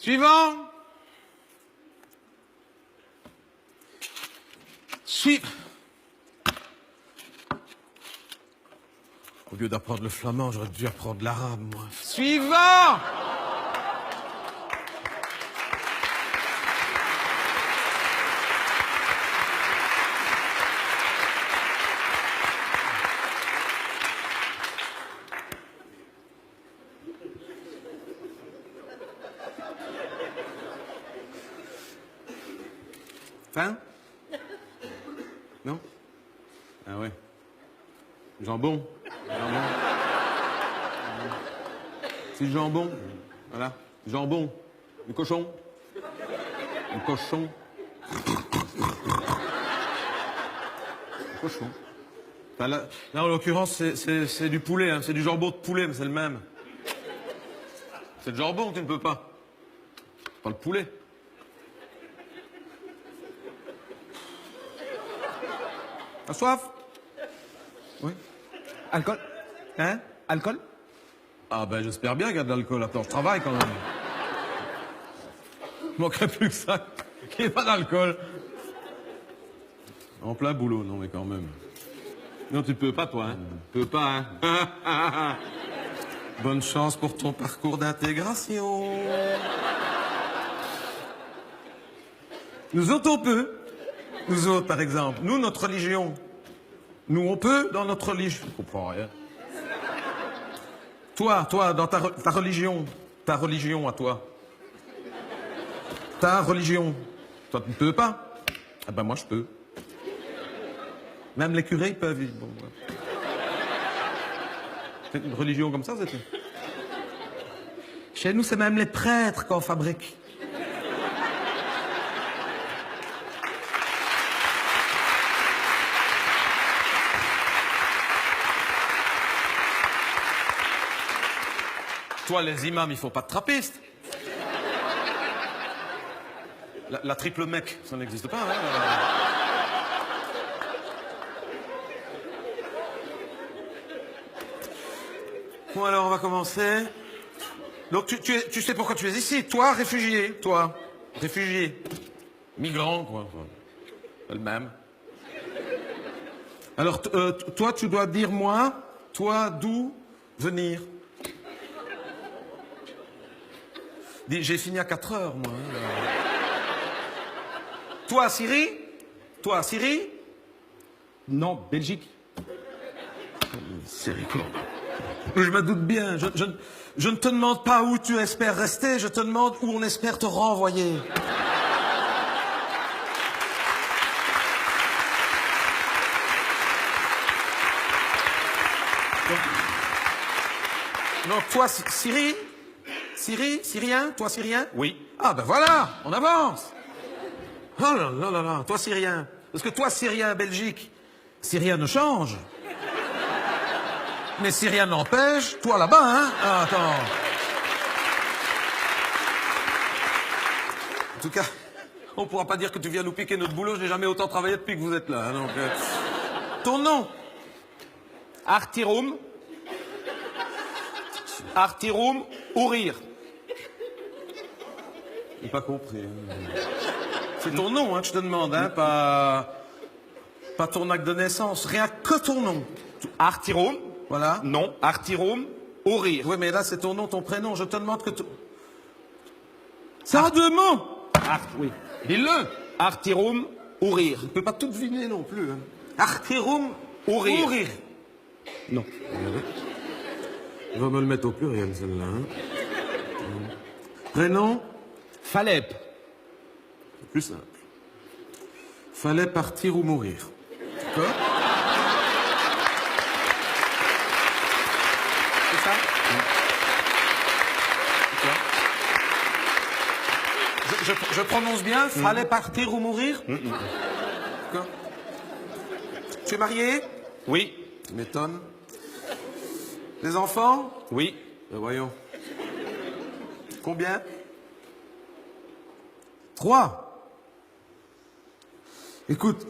Suivant. Au lieu d'apprendre le flamand, j'aurais dû apprendre l'arabe, moi. Suivant. Faim? Non? Ah ouais. Jambon. Jambon. C'est du jambon. Voilà. Du jambon. Du cochon. Du cochon. Du cochon. Enfin, là, en l'occurrence, c'est du poulet. Hein. C'est du jambon de poulet, mais c'est le même. C'est le jambon que tu ne peux pas. Pas le poulet. T'as soif? Oui. Alcool? Hein? Alcool? Ah ben j'espère bien qu'il y a de l'alcool. Attends, je travaille quand même. Il manquerait plus que ça, qu'il n'y ait pas d'alcool. En plein boulot, non mais quand même. Non, tu ne peux pas toi, hein? Tu peux pas, hein? Bonne chance pour ton parcours d'intégration. Nous autres, on peut. Nous autres, par exemple. Nous, notre religion. Nous, on peut dans notre religion. Je comprends rien. Toi, dans ta religion. Ta religion à toi. Ta religion. Toi, tu ne peux pas. Ah ben, moi, je peux. Même les curés, ils peuvent. Bon, ouais. C'est une religion comme ça, c'est tout. Chez nous, c'est même les prêtres qu'on fabrique. Toi, les imams, il faut pas de trappistes. La triple mec, ça n'existe pas, hein. Bon, alors, on va commencer. Donc, tu sais pourquoi tu es ici. Toi, réfugié. Toi, réfugié. Migrant, quoi. C'est le même. Alors, toi, tu dois dire moi. Toi, d'où venir? Dis, j'ai fini à 4 heures, moi. Toi, Syrie? Toi, Syrie? Non, Belgique. C'est rigolo. Je me doute bien. Je ne te demande pas où tu espères rester, je te demande où on espère te renvoyer. Donc, toi, Syrie? Syrien? Toi, Syrien? Oui. Ah, ben voilà, on avance. Oh là là là là, toi, Syrien. Parce que toi, Syrien, Belgique, Syrien ne change. Mais Syrien n'empêche, toi là-bas, hein? Ah, attends. En tout cas, on pourra pas dire que tu viens nous piquer notre boulot, je n'ai jamais autant travaillé depuis que vous êtes là. Hein, donc, ton nom? Artirum Ourir. J'ai pas compris. Hein. C'est ton nom, hein, que je te demande, hein, pas ton acte de naissance, rien que ton nom. Artirum. Voilà. Non, Artirum Ourir. Oui, mais là, c'est ton nom, ton prénom. Je te demande que tu... Ça a 2 mots. Oui. Dis-le. Artirum Ourir. Je ne peux pas tout deviner non plus. Hein. Artirum Ourir. Ourir. Non. Je vais me le mettre au pluriel, celle-là. Hein. Prénom? Falep. C'est plus simple. Fallait partir ou mourir. D'accord? C'est ça? Je prononce bien, fallait partir ou mourir? D'accord. Tu es marié? Oui. Tu m'étonnes. Des enfants? Oui. Voyons. Combien? 3. Écoute,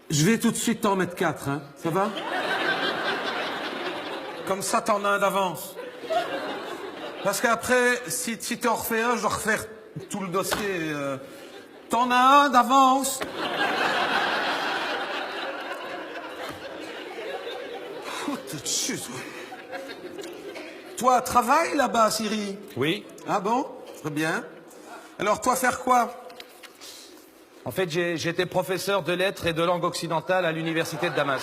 je vais tout de suite t'en mettre 4, hein. Ça va? Comme ça, t'en as un d'avance. Parce qu'après, si tu en refais un, je dois refaire tout le dossier. T'en as un d'avance. Oh, t'es dessus, toi. Toi, travaille là-bas, Siri. Oui. Ah bon? Très bien. Alors, toi, faire quoi? En fait, j'étais professeur de lettres et de langue occidentale à l'université de Damas.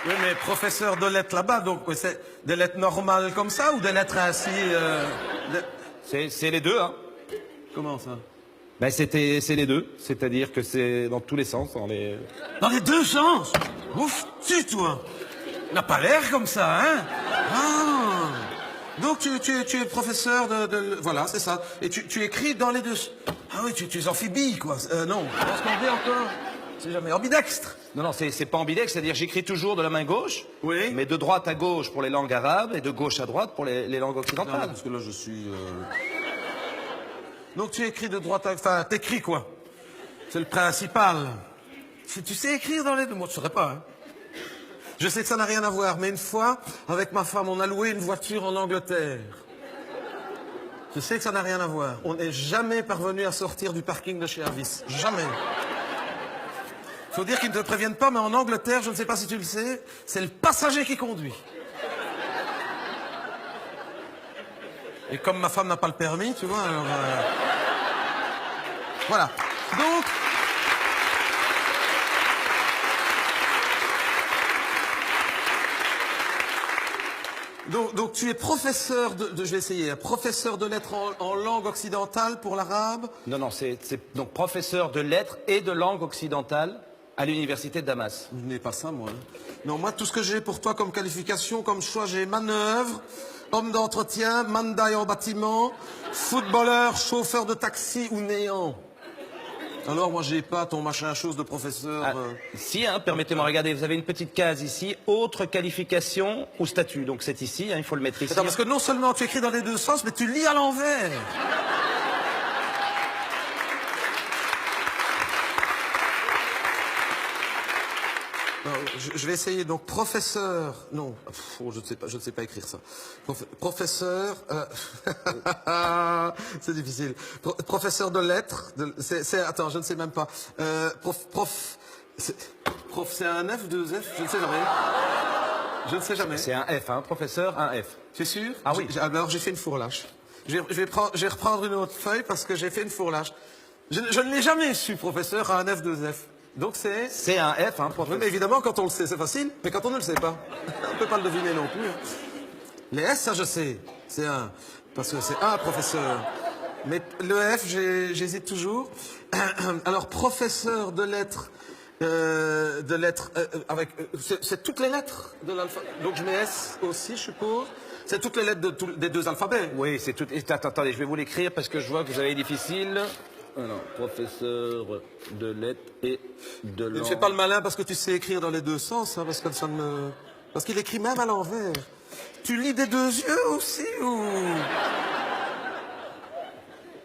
Oui, mais professeur de lettres là-bas, donc c'est des lettres normales comme ça ou des lettres ainsi C'est les deux, hein. Comment ça? Ben, c'est les deux. C'est-à-dire que c'est dans tous les sens. Dans les deux sens? Ouf, toi! N'a pas l'air comme ça, hein? Ah! Donc tu es professeur de... Voilà, c'est ça. Et tu écris dans les deux... Ah oui, tu es amphibie, quoi. Non, comment est-ce qu'on dit encore? C'est jamais ambidextre. Non, c'est pas ambidextre, c'est-à-dire j'écris toujours de la main gauche, Oui. mais de droite à gauche pour les langues arabes et de gauche à droite pour les langues Non, occidentales. parce que là, je suis... Donc tu écris de droite à... Enfin, t'écris quoi? C'est le principal. Si tu sais écrire dans les deux... Moi, je ne saurais pas, hein. Je sais que ça n'a rien à voir, mais une fois, avec ma femme, on a loué une voiture en Angleterre. Je sais que ça n'a rien à voir. On n'est jamais parvenu à sortir du parking de chez Avis. Jamais. Faut dire qu'ils ne te préviennent pas, mais en Angleterre, je ne sais pas si tu le sais, c'est le passager qui conduit. Et comme ma femme n'a pas le permis, tu vois, alors... Voilà. Donc tu es professeur je vais essayer, professeur de lettres en langue occidentale pour l'arabe. Non, c'est donc professeur de lettres et de langue occidentale à l'université de Damas. Je n'ai pas ça, moi. Non, moi, tout ce que j'ai pour toi comme qualification, comme choix, j'ai manœuvre, homme d'entretien, mandaille en bâtiment, footballeur, chauffeur de taxi ou néant. Alors, moi, j'ai pas ton machin chose de professeur. Si, hein, permettez-moi, regardez, vous avez une petite case ici, autre qualification ou statut. Donc c'est ici, hein, il faut le mettre ici. Attends, parce que non seulement tu écris dans les deux sens, mais tu lis à l'envers. Non, je vais essayer. Donc, professeur... Non, je ne sais pas écrire ça. Professeur... c'est difficile. Professeur de lettres... Attends, je ne sais même pas. C'est un F, deux F? Je ne sais jamais. Je ne sais jamais. C'est un F, hein, professeur, un F. C'est sûr? Ah oui. Alors, j'ai fait une fourlache. Je vais reprendre une autre feuille parce que j'ai fait une fourlache. Je ne l'ai jamais su, professeur, à un F, deux F. Donc c'est... C'est un F, hein, Oui, professeur. mais évidemment, quand on le sait, c'est facile. Mais quand on ne le sait pas, on ne peut pas le deviner non plus. Les S, ça, je sais. C'est un... Parce que c'est un professeur. Mais le F, j'hésite toujours. Alors, professeur de lettres... avec... c'est toutes les lettres de l'alphabet. Donc je mets S aussi, je suppose. C'est toutes les lettres des deux alphabets. Oui, c'est tout. Attendez, je vais vous l'écrire parce que je vois que vous avez difficile. Alors, professeur de lettres et de langue. Ne fais pas le malin parce que tu sais écrire dans les deux sens, hein, parce que ça me... Parce qu'il écrit même à l'envers. Tu lis des deux yeux aussi ou...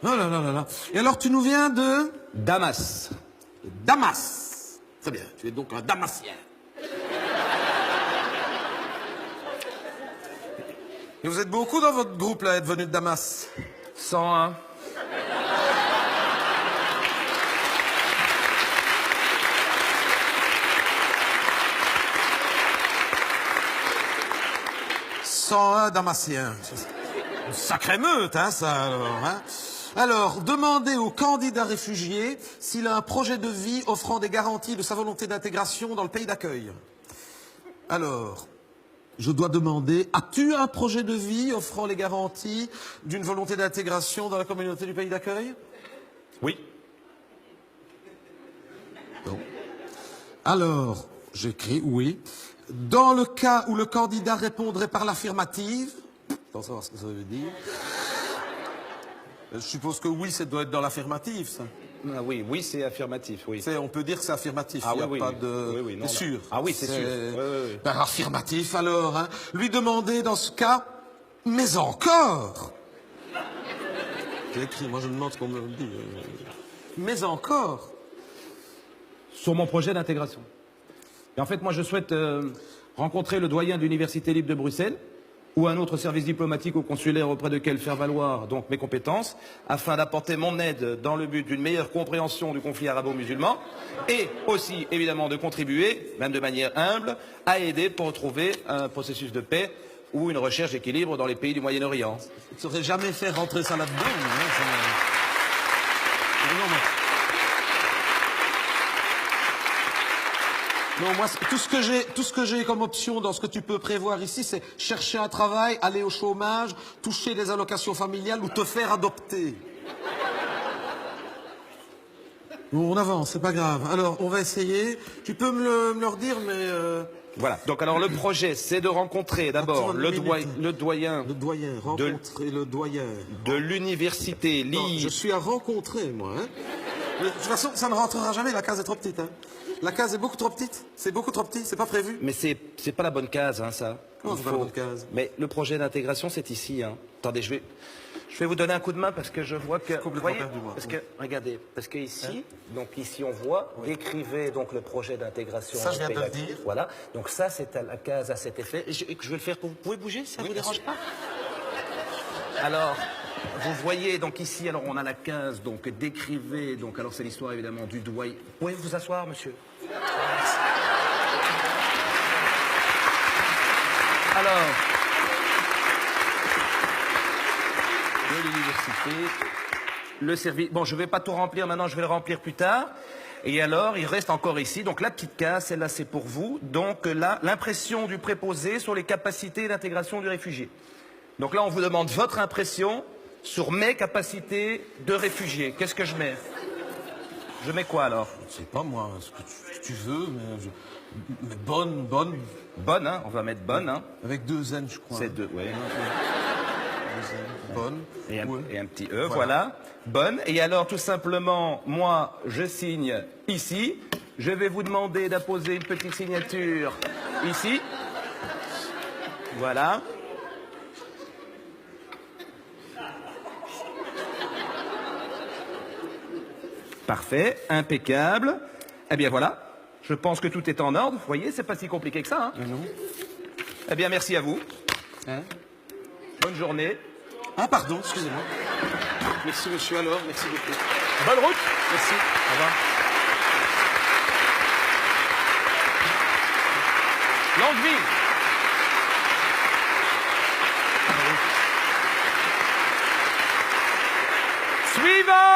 Oh là là là là. Et alors tu nous viens de... Damas. Damas. Très bien, tu es donc un Damasien. Et vous êtes beaucoup dans votre groupe là, à être venu de Damas? 101. Un Damasien. Une sacrée meute, hein, ça, alors. Hein. Alors, demandez au candidat réfugié s'il a un projet de vie offrant des garanties de sa volonté d'intégration dans le pays d'accueil. Alors, je dois demander, as-tu un projet de vie offrant les garanties d'une volonté d'intégration dans la communauté du pays d'accueil? Oui. Non. Alors, j'écris oui. Dans le cas où le candidat répondrait par l'affirmative, sans savoir ce que ça veut dire, je suppose que oui, ça doit être dans l'affirmative, ça. Ah oui, c'est affirmatif, oui. On peut dire que c'est affirmatif, Ah il n'y a oui, pas oui. de... Oui, non, c'est sûr. Ah oui, c'est sûr. Oui. Ben, affirmatif, alors. Hein. Lui demander, dans ce cas, mais encore. c'est écrit. Moi, je demande ce qu'on me dit. Mais encore. Sur mon projet d'intégration. Et en fait, moi, je souhaite rencontrer le doyen de l'Université libre de Bruxelles ou un autre service diplomatique ou consulaire auprès de quel faire valoir donc mes compétences, afin d'apporter mon aide dans le but d'une meilleure compréhension du conflit arabo-musulman et aussi, évidemment, de contribuer, même de manière humble, à aider pour retrouver un processus de paix ou une recherche d'équilibre dans les pays du Moyen-Orient. Tu ne saurais jamais faire rentrer ça là-dedans. Non, moi, tout ce que j'ai comme option dans ce que tu peux prévoir ici, c'est chercher un travail, aller au chômage, toucher des allocations familiales ou te faire adopter. Bon, on avance, c'est pas grave. Alors, on va essayer. Tu peux me le redire, mais... Voilà. Donc, alors, le projet, c'est de rencontrer d'abord le doyen le doyen, rencontrer le doyen. De l'université Non, libre. je suis à rencontrer, moi. Hein. De toute façon, ça ne rentrera jamais, la case est trop petite. Hein. La case est beaucoup trop petite. C'est beaucoup trop petit, c'est pas prévu. Mais c'est pas la bonne case, hein, ça. Comment c'est pas la bonne case? Mais le projet d'intégration, c'est ici. Hein. Attendez, je vais vous donner un coup de main parce que je vois que... Complètement voyez, perdu, moi. parce que, regardez, parce que ici, donc ici on voit, décrivez donc le projet d'intégration. Ça, je viens de le européenne. dire. Voilà. Donc ça, c'est à la case à cet effet. Et je vais le faire pour vous. Vous pouvez bouger, ça ne vous dérange pas? Alors, vous voyez, donc ici, alors on a la case, donc décrivez, donc alors c'est l'histoire évidemment du doyen. Vous pouvez vous asseoir, monsieur? Alors, de l'université, le service... Bon, je ne vais pas tout remplir maintenant, je vais le remplir plus tard. Et alors, il reste encore ici, donc la petite case, celle-là c'est pour vous. Donc là, l'impression du préposé sur les capacités d'intégration du réfugié. Donc là, on vous demande votre impression sur mes capacités de réfugié. Qu'est-ce que je mets? Je mets quoi alors? Je sais pas, moi, ce que tu veux, mais bonne. Bonne, hein? On va mettre bonne, hein? Avec 2 N, je crois. C'est 2, oui. 2 N. Bonne. Et un, Ouais. et un petit E, voilà. Bonne. Et alors, tout simplement, moi, je signe ici. Je vais vous demander d'apposer une petite signature ici. Voilà. Parfait, impeccable. Eh bien voilà, je pense que tout est en ordre. Vous voyez, c'est pas si compliqué que ça. Hein. Non. Eh bien, merci à vous. Hein? Bonne journée. Ah, pardon, excusez-moi. Merci, monsieur, alors. Merci beaucoup. Bonne route. Merci. Au revoir. Longue vie. Suivant.